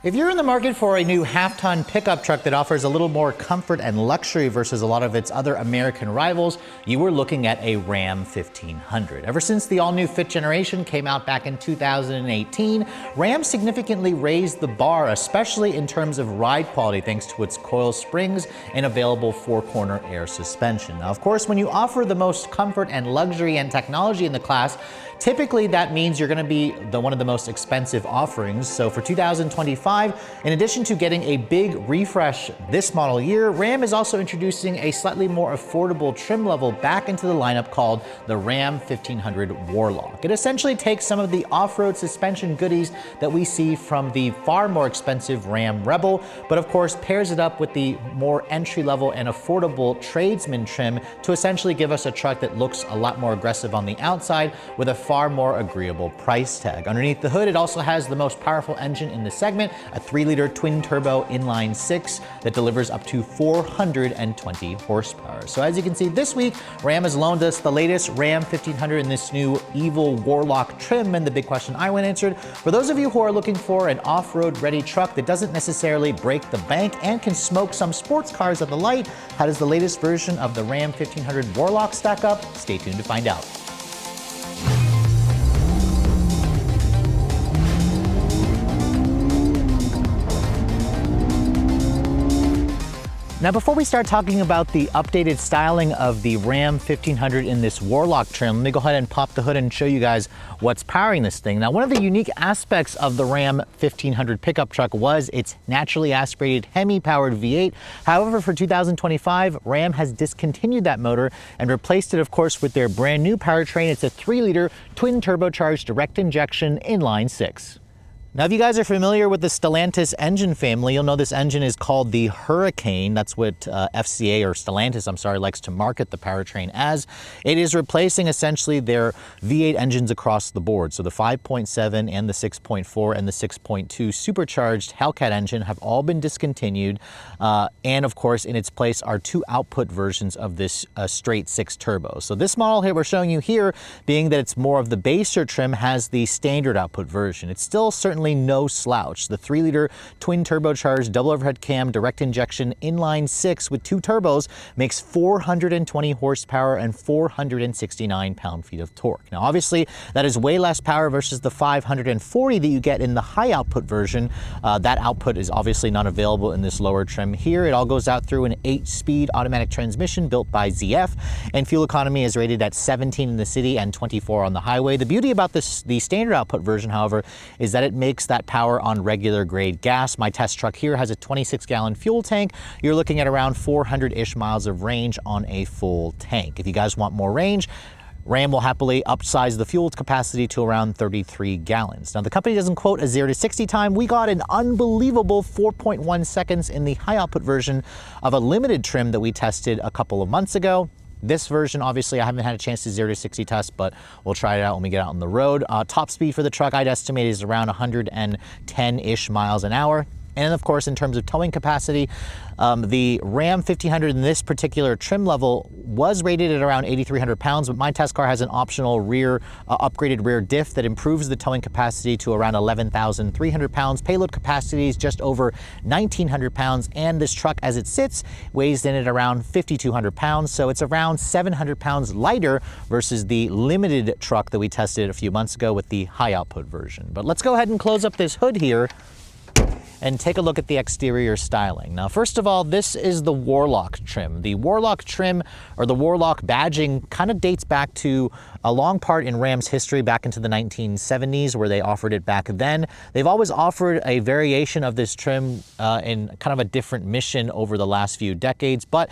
If you're in the market for a new half-ton pickup truck that offers a little more comfort and luxury versus a lot of its other American rivals, you were looking at a Ram 1500. Ever since the all-new 5th generation came out back in 2018, Ram significantly raised the bar, especially in terms of ride quality thanks to its coil springs and available 4-corner air suspension. Now, of course, when you offer the most comfort and luxury and technology in the class, typically that means you're going to be one of the most expensive offerings. So for 2025, in addition to getting a big refresh this model year, Ram is also introducing a slightly more affordable trim level back into the lineup called the Ram 1500 Warlock. It essentially takes some of the off-road suspension goodies that we see from the far more expensive Ram Rebel, but of course pairs it up with the more entry-level and affordable tradesman trim to essentially give us a truck that looks a lot more aggressive on the outside with a far more agreeable price tag. Underneath the hood, it also has the most powerful engine in the segment, a 3-liter twin-turbo inline-6 that delivers up to 420 horsepower. So as you can see, this week, Ram has loaned us the latest Ram 1500 in this new Evil Warlock trim, and the big question I went answered, for those of you who are looking for an off-road ready truck that doesn't necessarily break the bank and can smoke some sports cars at the light, how does the latest version of the Ram 1500 Warlock stack up? Stay tuned to find out. Now, before we start talking about the updated styling of the Ram 1500 in this Warlock trim, let me go ahead and pop the hood and show you guys what's powering this thing. Now, one of the unique aspects of the Ram 1500 pickup truck was its naturally aspirated Hemi-powered V8. However, for 2025, Ram has discontinued that motor and replaced it, of course, with their brand new powertrain. It's a 3-liter twin turbocharged direct injection inline-6. Now, if you guys are familiar with the Stellantis engine family, you'll know this engine is called the Hurricane. That's what FCA, or Stellantis, I'm sorry, likes to market the powertrain as. It is replacing essentially their V8 engines across the board. So the 5.7 and the 6.4 and the 6.2 supercharged Hellcat engine have all been discontinued. And of course, in its place are 2 output versions of this straight 6 turbo. So this model here we're showing you here, being that it's more of the baser trim, has the standard output version. It's still certainly no slouch. The 3-liter twin turbocharged double overhead cam direct injection inline-6 with 2 turbos makes 420 horsepower and 469 pound-feet of torque. Now, obviously, that is way less power versus the 540 that you get in the high output version. That output is obviously not available in this lower trim here. It all goes out through an 8-speed automatic transmission built by ZF, and fuel economy is rated at 17 in the city and 24 on the highway. The beauty about the standard output version, however, is that it makes that power on regular grade gas. My test truck here has a 26-gallon fuel tank. You're looking at around 400-ish miles of range on a full tank. If you guys want more range, Ram will happily upsize the fuel capacity to around 33 gallons. Now, the company doesn't quote a 0 to 60 time. We got an unbelievable 4.1 seconds in the high output version of a limited trim that we tested a couple of months ago. This version, obviously, I haven't had a chance to 0 to 60 test, but we'll try it out when we get out on the road. Top speed for the truck, I'd estimate, is around 110-ish miles an hour. And of course, in terms of towing capacity, the Ram 1500 in this particular trim level was rated at around 8,300 pounds, but my test car has an optional upgraded rear diff that improves the towing capacity to around 11,300 pounds. Payload capacity is just over 1,900 pounds, and this truck, as it sits, weighs in at around 5,200 pounds, so it's around 700 pounds lighter versus the limited truck that we tested a few months ago with the high output version. But let's go ahead and close up this hood here and take a look at the exterior styling. Now, first of all, this is the Warlock trim. The Warlock trim, or the Warlock badging, kind of dates back to a long part in Ram's history back into the 1970s, where they offered it back then. They've always offered a variation of this trim in kind of a different mission over the last few decades, but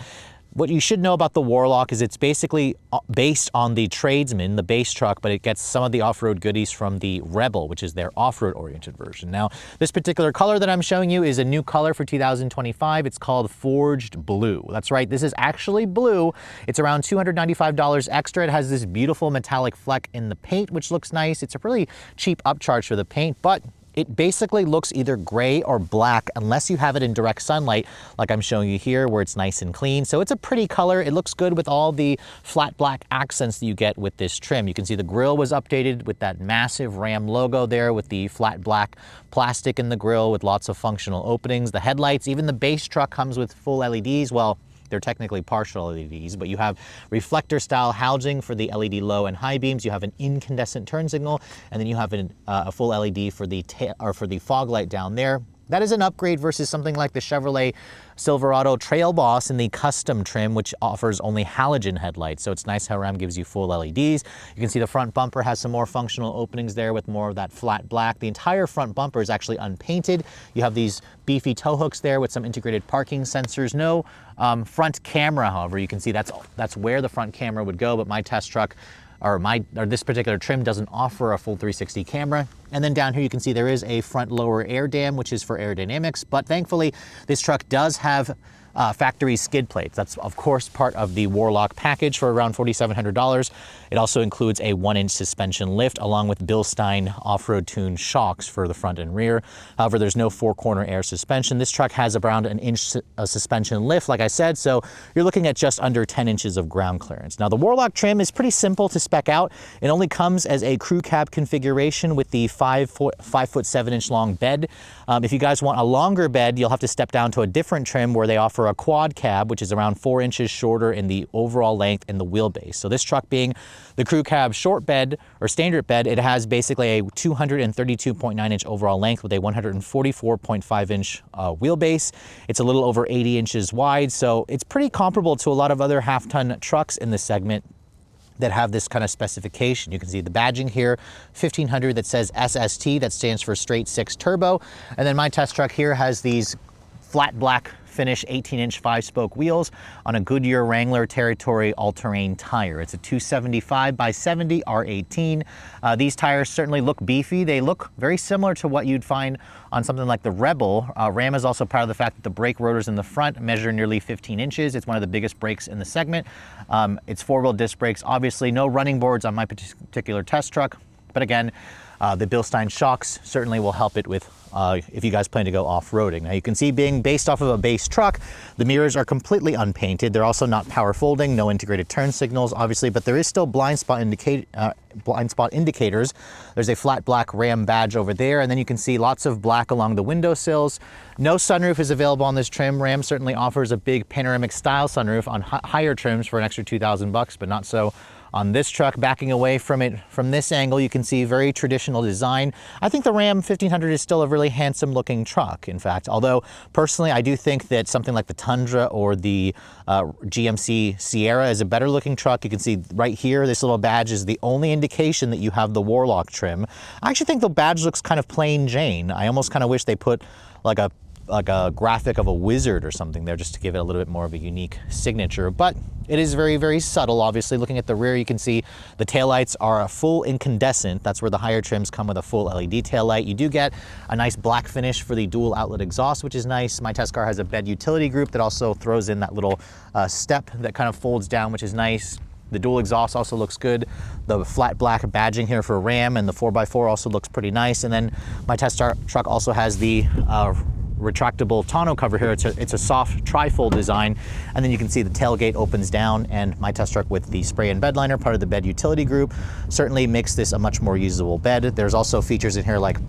what you should know about the Warlock is it's basically based on the Tradesman, the base truck, but it gets some of the off-road goodies from the Rebel, which is their off-road oriented version. Now, this particular color that I'm showing you is a new color for 2025. It's called Forged Blue. That's right, this is actually blue. It's around $295 extra. It has this beautiful metallic fleck in the paint, which looks nice. It's a really cheap upcharge for the paint, but it basically looks either gray or black unless you have it in direct sunlight, like I'm showing you here, where it's nice and clean. So it's a pretty color. It looks good with all the flat black accents that you get with this trim. You can see the grille was updated with that massive Ram logo there with the flat black plastic in the grille with lots of functional openings. The headlights, even the base truck comes with full LEDs. Well, they're technically partial LEDs, but you have reflector style housing for the LED low and high beams. You have an incandescent turn signal, and then you have a full LED for the fog light down there. That is an upgrade versus something like the Chevrolet Silverado Trail Boss in the custom trim, which offers only halogen headlights. So it's nice how Ram gives you full LEDs. You can see the front bumper has some more functional openings there with more of that flat black. The entire front bumper is actually unpainted. You have these beefy tow hooks there with some integrated parking sensors. No front camera, however. You can see that's where the front camera would go, but my test truck or this particular trim doesn't offer a full 360 camera. And then down here you can see there is a front lower air dam, which is for aerodynamics, but thankfully this truck does have factory skid plates. That's of course part of the Warlock package for around $4,700. It also includes a 1-inch suspension lift along with Bilstein off-road tuned shocks for the front and rear. However, there's no 4-corner air suspension. This truck has around an inch suspension lift, like I said, so you're looking at just under 10 inches of ground clearance. Now the Warlock trim is pretty simple to spec out. It only comes as a crew cab configuration with the 5-foot 7-inch long bed. If you guys want a longer bed, you'll have to step down to a different trim where they offer a quad cab, which is around 4 inches shorter in the overall length and the wheelbase. So this truck being the crew cab short bed or standard bed, it has basically a 232.9-inch overall length with a 144.5-inch wheelbase. It's a little over 80 inches wide, so it's pretty comparable to a lot of other half-ton trucks in this segment that have this kind of specification. You can see the badging here, 1500 that says SST, that stands for straight 6 turbo. And then my test truck here has these flat black finish 18-inch 5-spoke wheels on a Goodyear Wrangler Territory all-terrain tire. It's a 275 by 70 R18. These tires certainly look beefy. They look very similar to what you'd find on something like the Rebel. Ram is also proud of the fact that the brake rotors in the front measure nearly 15 inches. It's one of the biggest brakes in the segment. It's 4-wheel disc brakes. Obviously no running boards on my particular test truck, but again, the Bilstein shocks certainly will help it with if you guys plan to go off-roading. Now you can see, being based off of a base truck, the mirrors are completely unpainted. They're also not power folding, no integrated turn signals, obviously, but there is still blind spot indicators. There's a flat black Ram badge over there, and then you can see lots of black along the windowsills. No sunroof is available on this trim. Ram certainly offers a big panoramic style sunroof on higher trims for an extra $2,000, but not so on this truck. Backing away from it from this angle, you can see very traditional design. I think the Ram 1500 is still a really handsome looking truck, in fact, although personally I do think that something like the Tundra or the GMC Sierra is a better looking truck. You can see right here, this little badge is the only indication that you have the Warlock trim. I actually think the badge looks kind of plain Jane. I almost kind of wish they put like a graphic of a wizard or something there just to give it a little bit more of a unique signature, but it is very, very subtle. Obviously, looking at the rear, you can see the taillights are a full incandescent. That's where the higher trims come with a full LED taillight. You do get a nice black finish for the dual outlet exhaust, which is nice. My test car has a bed utility group that also throws in that little step that kind of folds down, which is nice. The dual exhaust also looks good. The flat black badging here for Ram and the 4x4 also looks pretty nice. And then my test truck also has the retractable tonneau cover here. It's a soft tri-fold design, and then you can see the tailgate opens down, and my test truck with the spray and bed liner, part of the bed utility group, certainly makes this a much more usable bed. There's also features in here like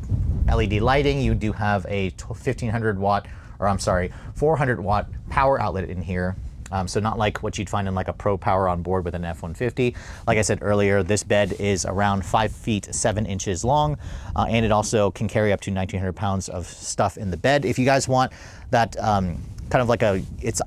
LED lighting. You do have a 400 watt power outlet in here. So not like what you'd find in like a Pro Power on board with an F-150. Like I said earlier, this bed is around 5 feet 7 inches long, and it also can carry up to 1,900 pounds of stuff in the bed. If you guys want that kind of like I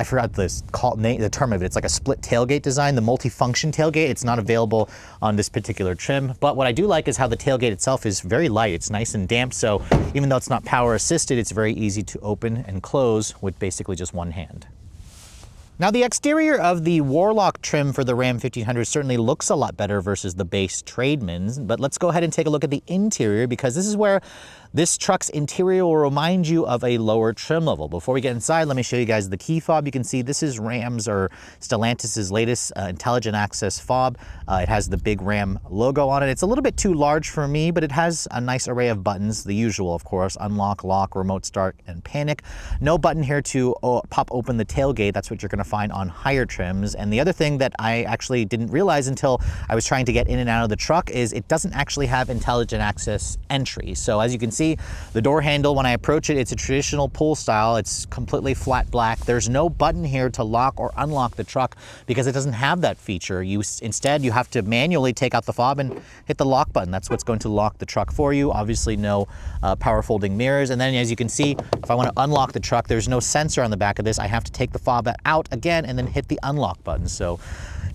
forgot the term of it. It's like a split tailgate design, the multi-function tailgate. It's not available on this particular trim, but what I do like is how the tailgate itself is very light. It's nice and damp, so even though it's not power assisted, it's very easy to open and close with basically just one hand. Now the exterior of the Warlock trim for the Ram 1500 certainly looks a lot better versus the base Trademans, but let's go ahead and take a look at the interior, because this is where this truck's interior will remind you of a lower trim level. Before we get inside, let me show you guys the key fob. You can see this is Ram's or Stellantis's latest intelligent access fob. It has the big Ram logo on it. It's a little bit too large for me, but it has a nice array of buttons, the usual, of course: unlock, lock, remote start, and panic. No button here to pop open the tailgate. That's what you're going to find on higher trims. And the other thing that I actually didn't realize until I was trying to get in and out of the truck is it doesn't actually have intelligent access entry. So as you can see, the door handle, when I approach it, it's a traditional pull style. It's completely flat black. There's no button here to lock or unlock the truck because it doesn't have that feature. Instead, you have to manually take out the fob and hit the lock button. That's what's going to lock the truck for you. Obviously, no power folding mirrors. And then as you can see, if I want to unlock the truck, there's no sensor on the back of this. I have to take the fob out again and then hit the unlock button. So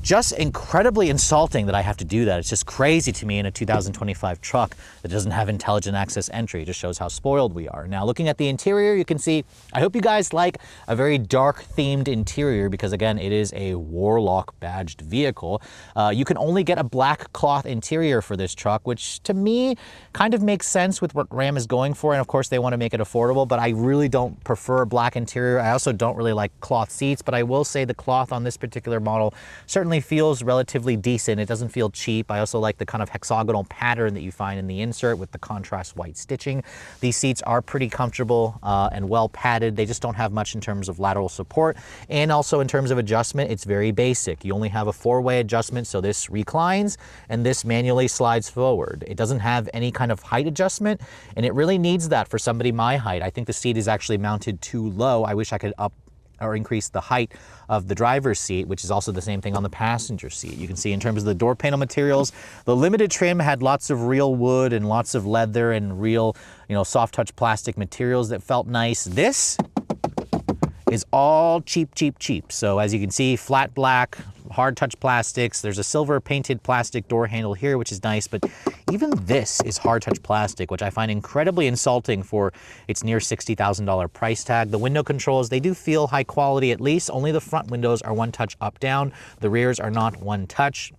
just incredibly insulting that I have to do that. It's just crazy to me in a 2025 truck that doesn't have intelligent access entry. It just shows how spoiled we are. Now, looking at the interior, you can see, I hope you guys like a very dark themed interior because, again, it is a Warlock badged vehicle. You can only get a black cloth interior for this truck, which to me kind of makes sense with what Ram is going for. And of course, they want to make it affordable, but I really don't prefer a black interior. I also don't really like cloth seats, but I will say the cloth on this particular model certainly feels relatively decent. It doesn't feel cheap. I also like the kind of hexagonal pattern that you find in the insert with the contrast white stitching. These seats are pretty comfortable and well padded. They just don't have much in terms of lateral support. And also in terms of adjustment, it's very basic. You only have a four-way adjustment, so this reclines and this manually slides forward. It doesn't have any kind of height adjustment, and it really needs that for somebody my height. I think the seat is actually mounted too low. I wish I could up or increase the height of the driver's seat, which is also the same thing on the passenger seat. You can see in terms of the door panel materials, the limited trim had lots of real wood and lots of leather and real, soft touch plastic materials that felt nice. This is all cheap, cheap, cheap. So as you can see, flat black, hard touch plastics. There's a silver painted plastic door handle here, which is nice, but even this is hard touch plastic, which I find incredibly insulting for its near $60,000 price tag. The window controls, they do feel high quality at least. Only the front windows are one touch up, down. The rears are not one touch.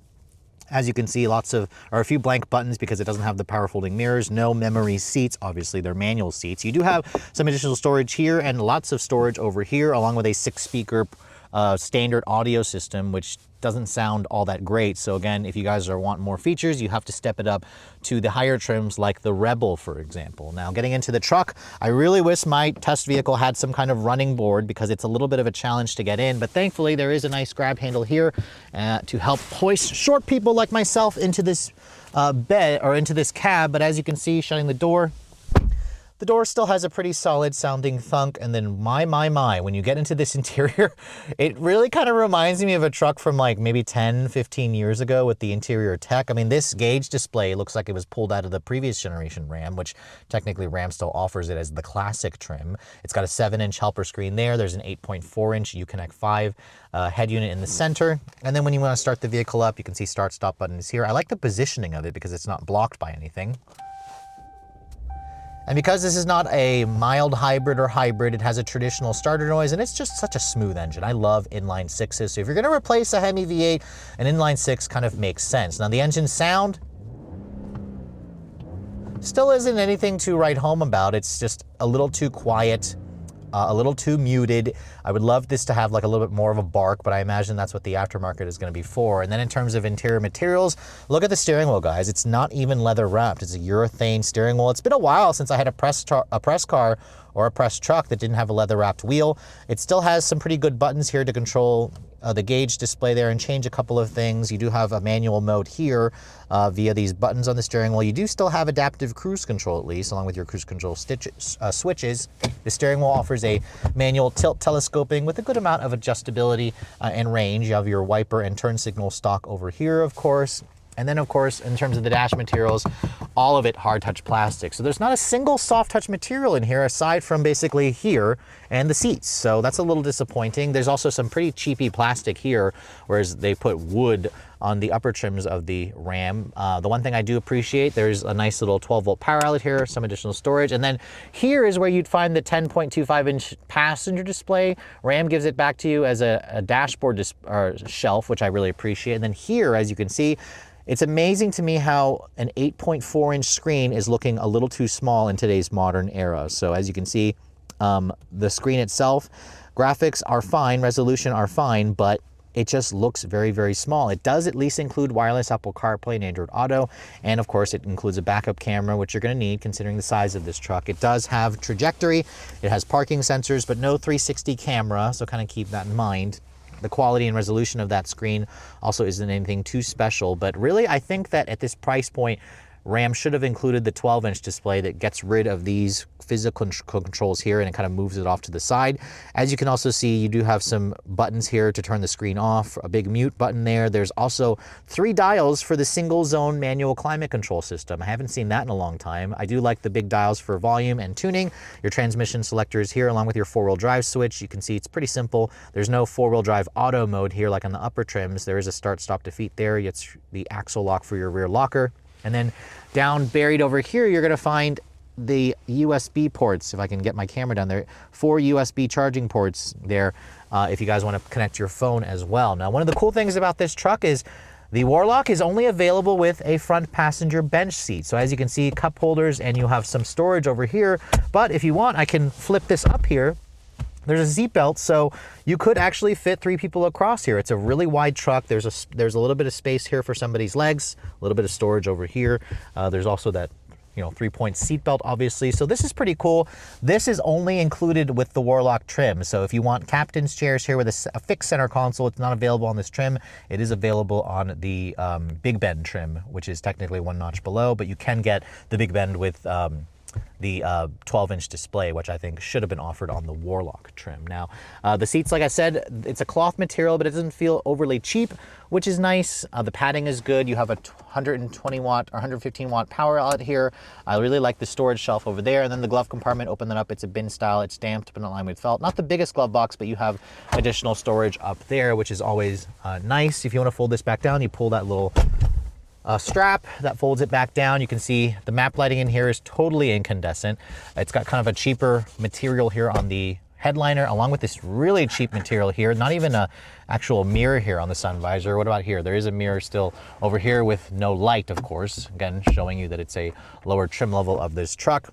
As you can see, a few blank buttons because it doesn't have the power folding mirrors. No memory seats. Obviously, they're manual seats. You do have some additional storage here and lots of storage over here, along with a 6-speaker standard audio system, which doesn't sound all that great. So again, if you guys want more features, you have to step it up to the higher trims like the Rebel, for example. Now, getting into the truck, I really wish my test vehicle had some kind of running board because it's a little bit of a challenge to get in, but thankfully there is a nice grab handle here to help hoist short people like myself into this bed or into this cab. But as you can see, shutting the door still has a pretty solid sounding thunk. And then my, when you get into this interior, it really kind of reminds me of a truck from like maybe 10, 15 years ago with the interior tech. I mean, this gauge display looks like it was pulled out of the previous generation Ram, which technically Ram still offers it as the classic trim. It's got a 7-inch helper screen there. There's an 8.4-inch Uconnect 5 head unit in the center. And then when you want to start the vehicle up, you can see start stop button is here. I like the positioning of it because it's not blocked by anything. And because this is not a mild hybrid or hybrid, it has a traditional starter noise, and it's just such a smooth engine. I love inline sixes. So if you're going to replace a Hemi V8, an inline six kind of makes sense. Now the engine sound still isn't anything to write home about. It's just a little too quiet, a little too muted. I would love this to have like a little bit more of a bark, but I imagine that's what the aftermarket is going to be for. And then in terms of interior materials, look at the steering wheel, guys. It's not even leather wrapped. It's a urethane steering wheel. It's been a while since I had a press car or a press truck that didn't have a leather wrapped wheel. It still has some pretty good buttons here to control the gauge display there and change a couple of things. You do have a manual mode here via these buttons on the steering wheel. You do still have adaptive cruise control, at least, along with your cruise control switches. The steering wheel offers a manual tilt telescoping with a good amount of adjustability and range. You have your wiper and turn signal stock over here, of course. And then, of course, in terms of the dash materials, all of it hard touch plastic. So there's not a single soft touch material in here aside from basically here and the seats. So that's a little disappointing. There's also some pretty cheapy plastic here, whereas they put wood on the upper trims of the Ram. The one thing I do appreciate, there's a nice little 12-volt power outlet here, some additional storage, and then here is where you'd find the 10.25-inch passenger display. Ram gives it back to you as a dashboard shelf, which I really appreciate. And then here, as you can see, it's amazing to me how an 8.4-inch screen is looking a little too small in today's modern era. So as you can see, the screen itself, graphics are fine, resolution are fine, but it just looks very, very small. It does at least include wireless Apple CarPlay and Android Auto, and of course it includes a backup camera, which you're gonna need considering the size of this truck. It does have trajectory, it has parking sensors, but no 360 camera, so kind of keep that in mind. The quality and resolution of that screen also isn't anything too special, but really I think that at this price point, Ram should have included the 12-inch display that gets rid of these physical controls here and it kind of moves it off to the side. As you can also see, you do have some buttons here to turn the screen off, a big mute button there. There's also 3 dials for the single zone manual climate control system. I haven't seen that in a long time. I do like the big dials for volume and tuning. Your transmission selector is here along with your 4-wheel drive switch. You can see it's pretty simple. There's no 4-wheel drive auto mode here like on the upper trims. There is a start, stop, defeat there. It's the axle lock for your rear locker. And then down buried over here, you're gonna find the USB ports, if I can get my camera down there, 4 USB charging ports there if you guys wanna connect your phone as well. Now, one of the cool things about this truck is the Warlock is only available with a front passenger bench seat. So as you can see, cup holders, and you have some storage over here. But if you want, I can flip this up here. There's a seat belt, so you could actually fit 3 people across here. It's a really wide truck. There's a little bit of space here for somebody's legs, a little bit of storage over here. There's also that 3-point seat belt, obviously. So this is pretty cool. This is only included with the Warlock trim. So if you want captain's chairs here with a fixed center console, it's not available on this trim. It is available on the Big Bend trim, which is technically 1 notch below, but you can get the Big Bend with the 12-inch display, which I think should have been offered on the Warlock trim. Now, the seats, like I said, it's a cloth material, but it doesn't feel overly cheap, which is nice. The padding is good. You have a 120 watt or 115 watt power outlet here. I really like the storage shelf over there. And then the glove compartment, open that up. It's a bin style. It's stamped, but not lined with felt. Not the biggest glove box, but you have additional storage up there, which is always nice. If you want to fold this back down, you pull that little strap that folds it back down. You can see the map lighting in here is totally incandescent. It's got kind of a cheaper material here on the headliner, along with this really cheap material here. Not even a actual mirror here on the sun visor. What about here? There is a mirror still over here with no light, of course. Again, showing you that it's a lower trim level of this truck.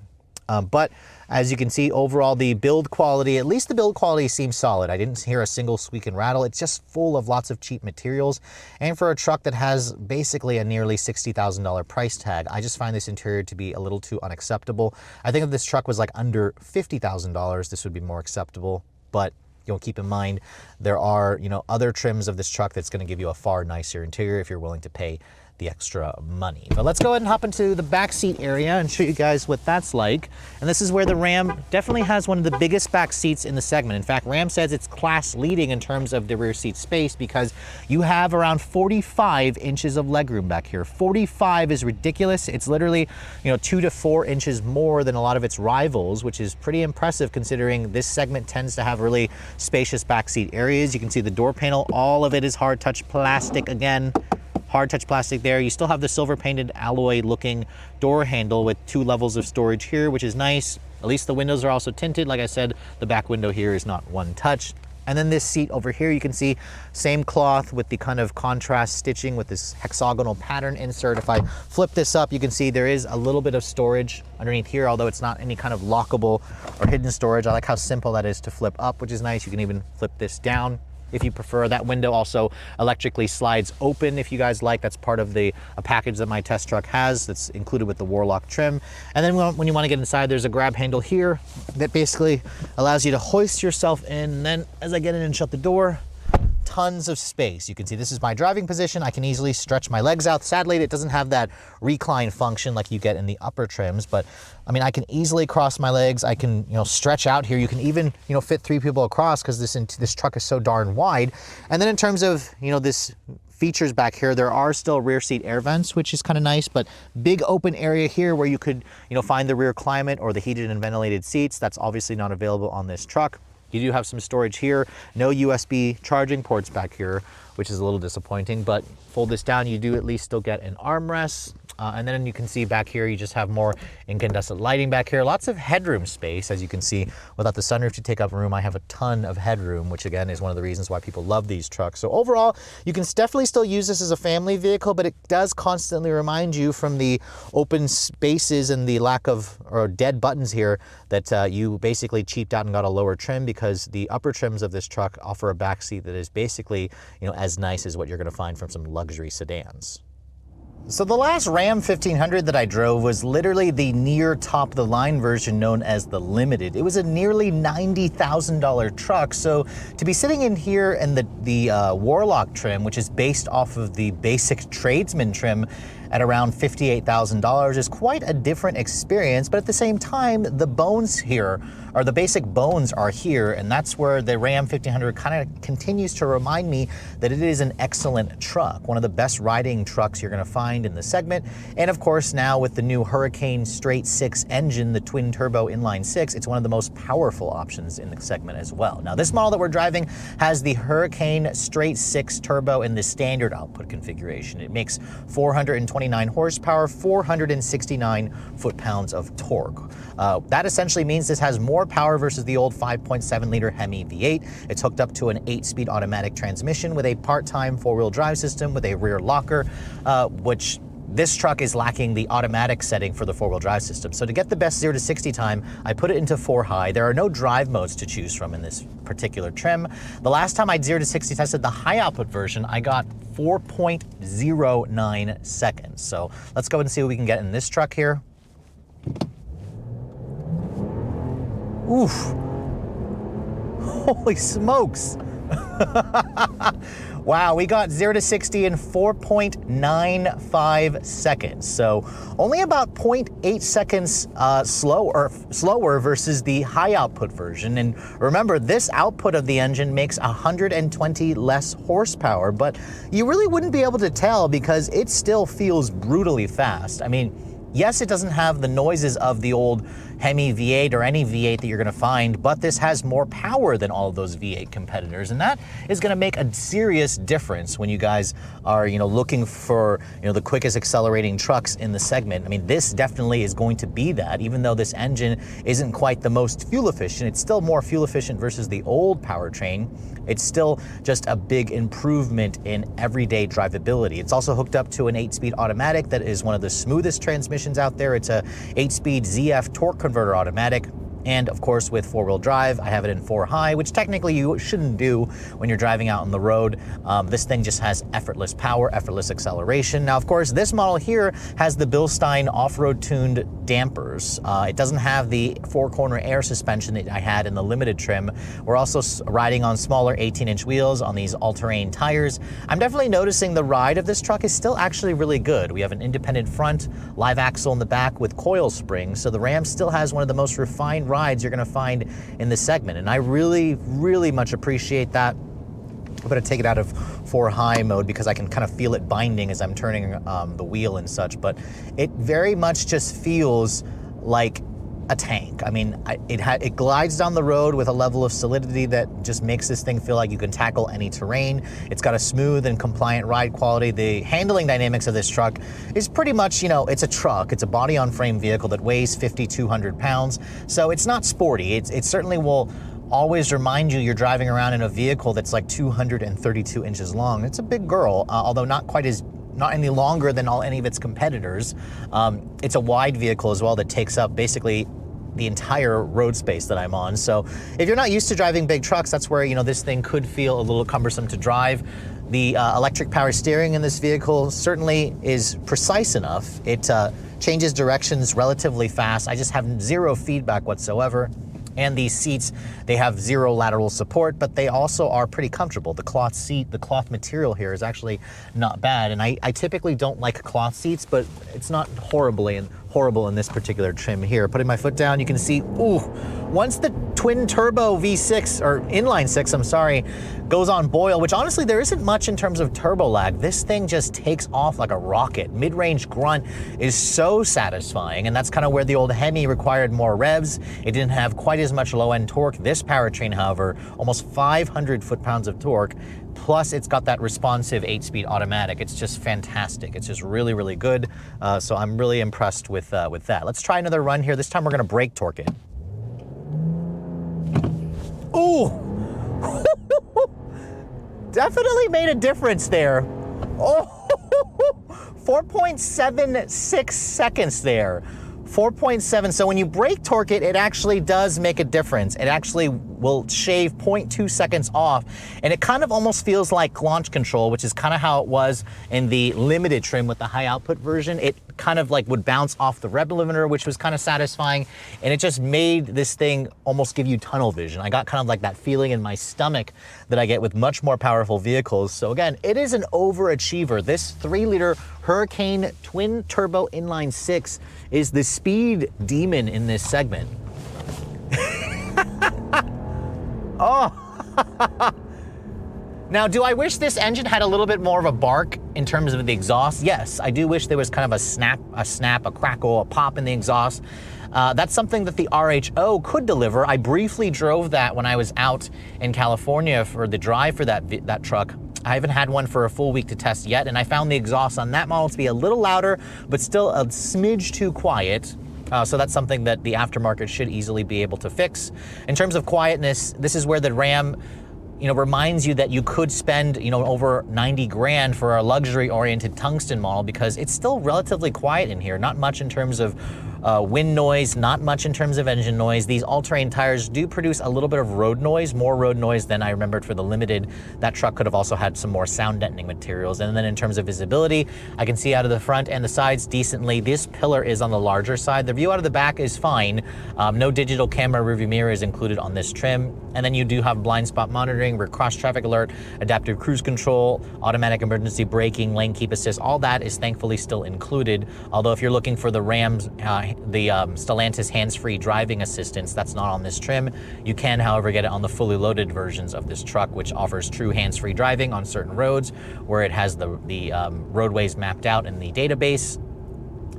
But as you can see, overall, the build quality, at least the build quality seems solid. I didn't hear a single squeak and rattle. It's just full of lots of cheap materials. And for a truck that has basically a nearly $60,000 price tag, I just find this interior to be a little too unacceptable. I think if this truck was like under $50,000, this would be more acceptable. But you'll keep in mind, there are, other trims of this truck that's going to give you a far nicer interior if you're willing to pay the extra money. But let's go ahead and hop into the back seat area and show you guys what that's like. And this is where the Ram definitely has one of the biggest back seats in the segment. In fact, Ram says it's class leading in terms of the rear seat space because you have around 45 inches of legroom back here. 45 is ridiculous. It's literally, 2 to 4 inches more than a lot of its rivals, which is pretty impressive considering this segment tends to have really spacious back seat areas. You can see the door panel, all of it is hard touch plastic again. Hard touch plastic there. You still have the silver painted alloy looking door handle with 2 levels of storage here, which is nice. At least the windows are also tinted. Like I said, the back window here is not one touch. And then this seat over here, you can see same cloth with the kind of contrast stitching with this hexagonal pattern insert. If I flip this up, you can see there is a little bit of storage underneath here, although it's not any kind of lockable or hidden storage. I like how simple that is to flip up, which is nice. You can even flip this down if you prefer. That window also electrically slides open if you guys like. That's part of a package that my test truck has that's included with the Warlock trim. And then when you want to get inside, there's a grab handle here that basically allows you to hoist yourself in. And then as I get in and shut the door, tons of space. You can see this is my driving position. I can easily stretch my legs out. Sadly, it doesn't have that recline function like you get in the upper trims, but I mean, I can easily cross my legs. I can, stretch out here. You can even, fit 3 people across because this truck is so darn wide. And then in terms of, this features back here, there are still rear seat air vents, which is kind of nice, but big open area here where you could, find the rear climate or the heated and ventilated seats. That's obviously not available on this truck. You do have some storage here, no USB charging ports back here, which is a little disappointing, but fold this down, you do at least still get an armrest. And then you can see back here, you just have more incandescent lighting back here. Lots of headroom space, as you can see. Without the sunroof to take up room, I have a ton of headroom, which again is one of the reasons why people love these trucks. So overall, you can definitely still use this as a family vehicle, but it does constantly remind you from the open spaces and the lack of, or dead buttons here, that you basically cheaped out and got a lower trim, because the upper trims of this truck offer a back seat that is basically, as nice as what you're gonna find from some luxury sedans. So the last Ram 1500 that I drove was literally the near top of the line version known as the Limited. It was a nearly $90,000 truck. So to be sitting in here in the Warlock trim, which is based off of the basic tradesman trim at around $58,000, is quite a different experience. But at the same time, the bones here, or the basic bones are here, and that's where the Ram 1500 kind of continues to remind me that it is an excellent truck, one of the best riding trucks you're gonna find in the segment. And of course, now with the new Hurricane straight six engine, the twin turbo inline six, it's one of the most powerful options in the segment as well. Now this model that we're driving has the Hurricane straight six turbo in the standard output configuration. It makes 429 horsepower, 469 foot-pounds of torque. That essentially means this has more power versus the old 5.7 liter Hemi V8. It's hooked up to an 8-speed automatic transmission with a part-time four-wheel drive system with a rear locker, which this truck is lacking the automatic setting for the four-wheel drive system. So to get the best 0 to 60 time, I put it into 4 high. There are no drive modes to choose from in this particular trim. The last time I 0 to 60 tested the high output version, I got 4.09 seconds. So let's go and see what we can get in this truck here. Oof. Holy smokes. Wow, we got 0 to 60 in 4.95 seconds. So only about 0.8 seconds slower versus the high output version. And remember, this output of the engine makes 120 less horsepower, but you really wouldn't be able to tell because it still feels brutally fast. I mean, yes, it doesn't have the noises of the old Hemi V8 or any V8 that you're gonna find, but this has more power than all of those V8 competitors, and that is gonna make a serious difference when you guys are, looking for, the quickest accelerating trucks in the segment. I mean, this definitely is going to be that. Even though this engine isn't quite the most fuel efficient, it's still more fuel efficient versus the old powertrain. It's still just a big improvement in everyday drivability. It's also hooked up to an 8-speed automatic that is one of the smoothest transmissions out there. It's a 8-speed ZF torque converter automatic. And of course, with four-wheel drive, I have it in 4 high, which technically you shouldn't do when you're driving out on the road. This thing just has effortless power, effortless acceleration. Now, of course, this model here has the Bilstein off-road tuned dampers. It doesn't have the 4-corner air suspension that I had in the Limited trim. We're also riding on smaller 18-inch wheels on these all-terrain tires. I'm definitely noticing the ride of this truck is still actually really good. We have an independent front, live axle in the back with coil springs, so the Ram still has one of the most refined rides you're gonna find in this segment, and I really, really much appreciate that. I'm gonna take it out of 4 high mode because I can kind of feel it binding as I'm turning the wheel and such, but it very much just feels like a tank. I mean, it glides down the road with a level of solidity that just makes this thing feel like you can tackle any terrain. It's got a smooth and compliant ride quality. The handling dynamics of this truck is pretty much, it's a truck. It's a body-on-frame vehicle that weighs 5,200 pounds, so it's not sporty. It certainly will always remind you you're driving around in a vehicle that's like 232 inches long. It's a big girl, although not any longer than any of its competitors. It's a wide vehicle as well that takes up basically the entire road space that I'm on. So if you're not used to driving big trucks, that's where, this thing could feel a little cumbersome to drive. The electric power steering in this vehicle certainly is precise enough. It changes directions relatively fast. I just have 0 feedback whatsoever. And these seats, they have 0 lateral support, but they also are pretty comfortable. The cloth seat, the cloth material here is actually not bad. And I typically don't like cloth seats, but it's not horrible in this particular trim here. Putting my foot down, you can see, ooh, once the twin turbo V6, or inline 6, I'm sorry, goes on boil, which honestly there isn't much in terms of turbo lag. This thing just takes off like a rocket. Mid-range grunt is so satisfying, and that's kind of where the old Hemi required more revs. It didn't have quite as much low-end torque. This powertrain, however, almost 500 foot-pounds of torque. Plus, it's got that responsive 8-speed automatic. It's just fantastic. It's just really, really good. So I'm really impressed with that. Let's try another run here. This time we're gonna brake torque it. Ooh! Definitely made a difference there. Oh, 4.76 seconds there. 4.7, so when you brake torque it, it actually does make a difference. It actually will shave 0.2 seconds off, and it kind of almost feels like launch control, which is kind of how it was in the limited trim with the high output version. It kind of like would bounce off the rev limiter, which was kind of satisfying, and it just made this thing almost give you tunnel vision. I got kind of like that feeling in my stomach that I get with much more powerful vehicles. So again, it is an overachiever. This 3-liter Hurricane twin turbo inline 6 is the speed demon in this segment. Oh. Now, do I wish this engine had a little bit more of a bark in terms of the exhaust? Yes, I do wish there was kind of a snap, a crackle, a pop in the exhaust. That's something that the RHO could deliver. I briefly drove that when I was out in California for the drive for that truck. I haven't had one for a full week to test yet, and I found the exhaust on that model to be a little louder, but still a smidge too quiet. So that's something that the aftermarket should easily be able to fix. In terms of quietness, this is where the Ram reminds you that you could spend, over 90 grand for a luxury-oriented tungsten model, because it's still relatively quiet in here. Not much in terms of wind noise, not much in terms of engine noise. These all-terrain tires do produce a little bit of road noise, more road noise than I remembered for the Limited. That truck could have also had some more sound deadening materials. And then in terms of visibility, I can see out of the front and the sides decently. This pillar is on the larger side. The view out of the back is fine. No digital camera rearview mirror is included on this trim. And then you do have blind spot monitoring, rear cross traffic alert, adaptive cruise control, automatic emergency braking, lane keep assist. All that is thankfully still included. Although if you're looking for the Stellantis hands-free driving assistance, that's not on this trim. You can, however, get it on the fully loaded versions of this truck, which offers true hands-free driving on certain roads where it has the roadways mapped out in the database.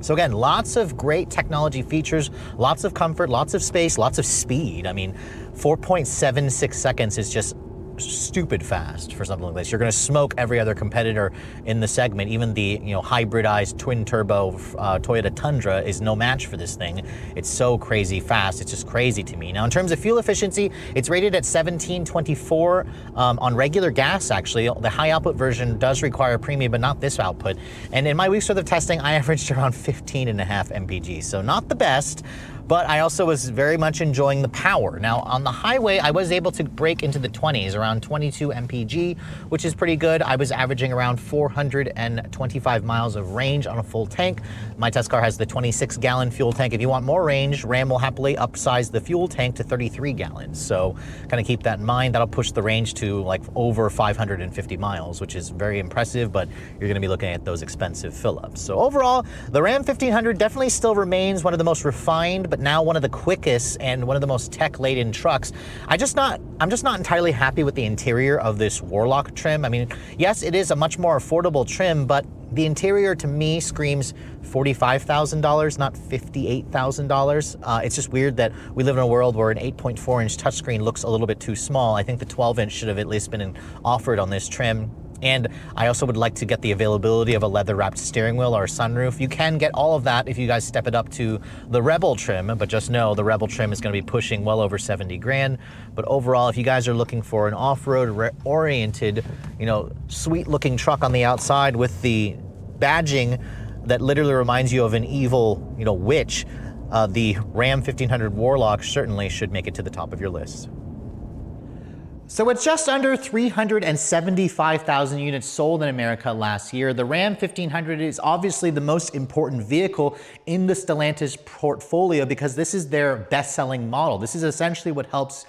So again, lots of great technology features, lots of comfort, lots of space, lots of speed. I mean, 4.76 seconds is just stupid fast for something like this. You're going to smoke every other competitor in the segment. Even the hybridized twin turbo Toyota Tundra is no match for this thing. It's so crazy fast. It's just crazy to me. Now, in terms of fuel efficiency, it's rated at 1724 on regular gas. Actually, the high output version does require premium, but not this output. And in my week's worth of testing, I averaged around 15.5 mpg. So not the best, but I also was very much enjoying the power. Now, on the highway, I was able to break into the 20s, around 22 mpg, which is pretty good. I was averaging around 425 miles of range on a full tank. My test car has the 26-gallon fuel tank. If you want more range, Ram will happily upsize the fuel tank to 33 gallons. So kind of keep that in mind. That'll push the range to like over 550 miles, which is very impressive, but you're going to be looking at those expensive fill-ups. So overall, the Ram 1500 definitely still remains one of the most refined, but now one of the quickest and one of the most tech-laden trucks. I'm just not entirely happy with the interior of this Warlock trim. I mean, yes, it is a much more affordable trim, but the interior to me screams $45,000, not $58,000. It's just weird that we live in a world where an 8.4-inch touchscreen looks a little bit too small. I think the 12-inch should have at least been offered on this trim. And I also would like to get the availability of a leather-wrapped steering wheel or a sunroof. You can get all of that if you guys step it up to the Rebel trim, but just know the Rebel trim is going to be pushing well over 70 grand. But overall, if you guys are looking for an off-road oriented, sweet-looking truck on the outside with the badging that literally reminds you of an evil, witch, the Ram 1500 Warlock certainly should make it to the top of your list. So it's just under 375,000 units sold in America last year. The Ram 1500 is obviously the most important vehicle in the Stellantis portfolio because this is their best-selling model. This is essentially what helps,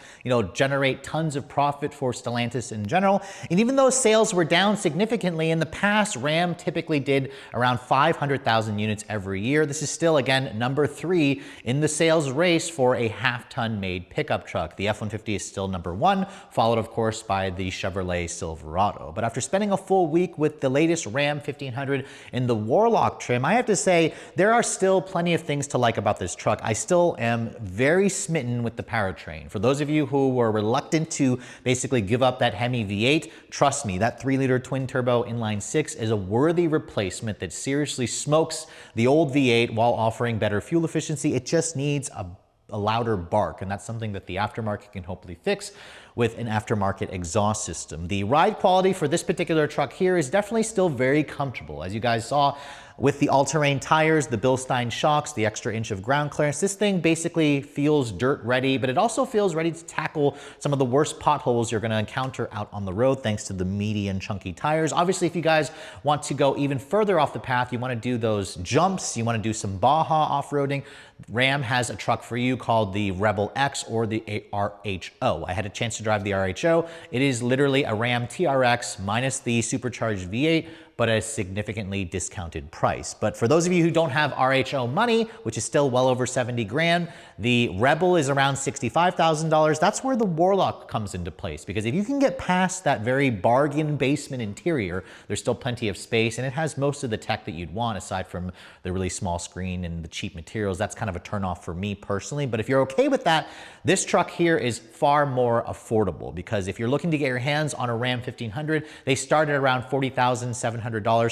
generate tons of profit for Stellantis in general. And even though sales were down significantly in the past, Ram typically did around 500,000 units every year. This is still, again, number 3 in the sales race for a half-ton made pickup truck. The F-150 is still number 1, followed of course by the Chevrolet Silverado. But after spending a full week with the latest Ram 1500 in the Warlock trim, I have to say there are still plenty of things to like about this truck. I still am very smitten with the powertrain. For those of you who were reluctant to basically give up that Hemi V8, trust me, that 3-liter twin-turbo inline-6 is a worthy replacement that seriously smokes the old V8 while offering better fuel efficiency. It just needs a louder bark, and that's something that the aftermarket can hopefully fix with an aftermarket exhaust system. The ride quality for this particular truck here is definitely still very comfortable. As you guys saw, with the all-terrain tires, the Bilstein shocks, the extra inch of ground clearance, this thing basically feels dirt ready, but it also feels ready to tackle some of the worst potholes you're gonna encounter out on the road thanks to the meaty and chunky tires. Obviously, if you guys want to go even further off the path, you wanna do those jumps, you wanna do some Baja off-roading, Ram has a truck for you called the Rebel X or the RHO. I had a chance to drive the RHO. It is literally a Ram TRX minus the supercharged V8, but at a significantly discounted price. But for those of you who don't have RHO money, which is still well over 70 grand, the Rebel is around $65,000. That's where the Warlock comes into place, because if you can get past that very bargain basement interior, there's still plenty of space, and it has most of the tech that you'd want aside from the really small screen and the cheap materials. That's kind of a turnoff for me personally. But if you're okay with that, this truck here is far more affordable, because if you're looking to get your hands on a Ram 1500, they start at around $40,700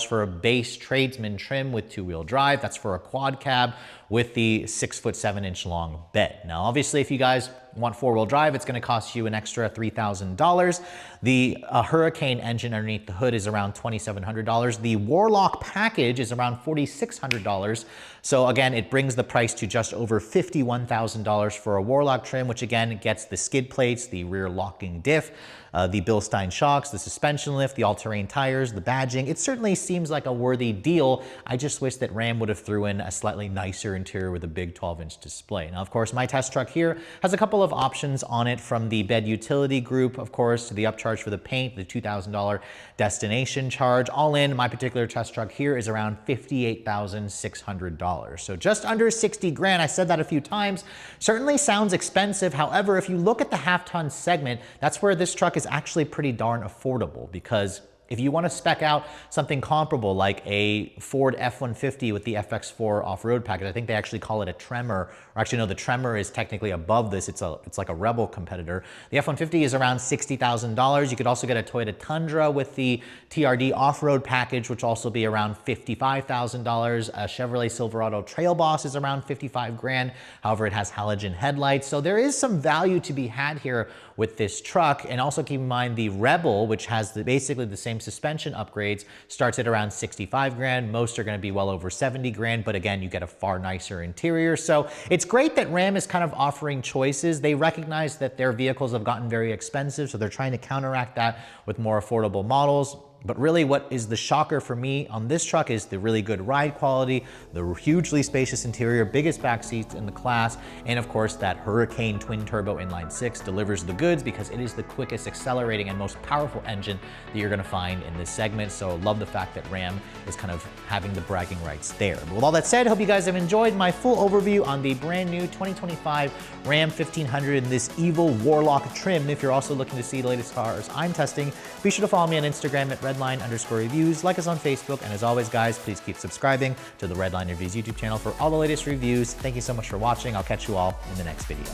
for a base tradesman trim with 2-wheel drive. That's for a quad cab with the 6'7" long bed. Now, obviously, if you guys want 4-wheel drive, it's gonna cost you an extra $3,000. The Hurricane engine underneath the hood is around $2,700. The Warlock package is around $4,600. So again, it brings the price to just over $51,000 for a Warlock trim, which again gets the skid plates, the rear locking diff, the Bilstein shocks, the suspension lift, the all-terrain tires, the badging. It certainly seems like a worthy deal. I just wish that Ram would have threw in a slightly nicer interior with a big 12-inch display. Now, of course, my test truck here has a couple of options on it, from the bed utility group, of course, to the upcharge for the paint, the $2,000 destination charge. All in, my particular test truck here is around $58,600. So just under 60 grand. I said that a few times. Certainly sounds expensive. However, if you look at the half-ton segment, that's where this truck is actually pretty darn affordable, because if you want to spec out something comparable like a Ford F-150 with the FX4 off-road package, I think they actually call it a Tremor, or actually no, the Tremor is technically above this. It's like a Rebel competitor. The F-150 is around $60,000. You could also get a Toyota Tundra with the TRD off-road package, which will also be around $55,000. A Chevrolet Silverado Trail Boss is around 55 grand. However, it has halogen headlights. So there is some value to be had here with this truck. And also keep in mind the Rebel, which has basically the same suspension upgrades, starts at around 65 grand. Most are going to be well over 70 grand, but again, you get a far nicer interior. So it's great that Ram is kind of offering choices. They recognize that their vehicles have gotten very expensive, so they're trying to counteract that with more affordable models. But really what is the shocker for me on this truck is the really good ride quality, the hugely spacious interior, biggest back seats in the class, and of course that Hurricane twin-turbo inline-6 delivers the goods because it is the quickest accelerating and most powerful engine that you're gonna find in this segment. So love the fact that Ram is kind of having the bragging rights there. But with all that said, I hope you guys have enjoyed my full overview on the brand new 2025 Ram 1500 in this evil Warlock trim. If you're also looking to see the latest cars I'm testing, be sure to follow me on Instagram at Redline_reviews, like us on Facebook, and as always, guys, please keep subscribing to the Redline Reviews YouTube channel for all the latest reviews. Thank you so much for watching. I'll catch you all in the next video.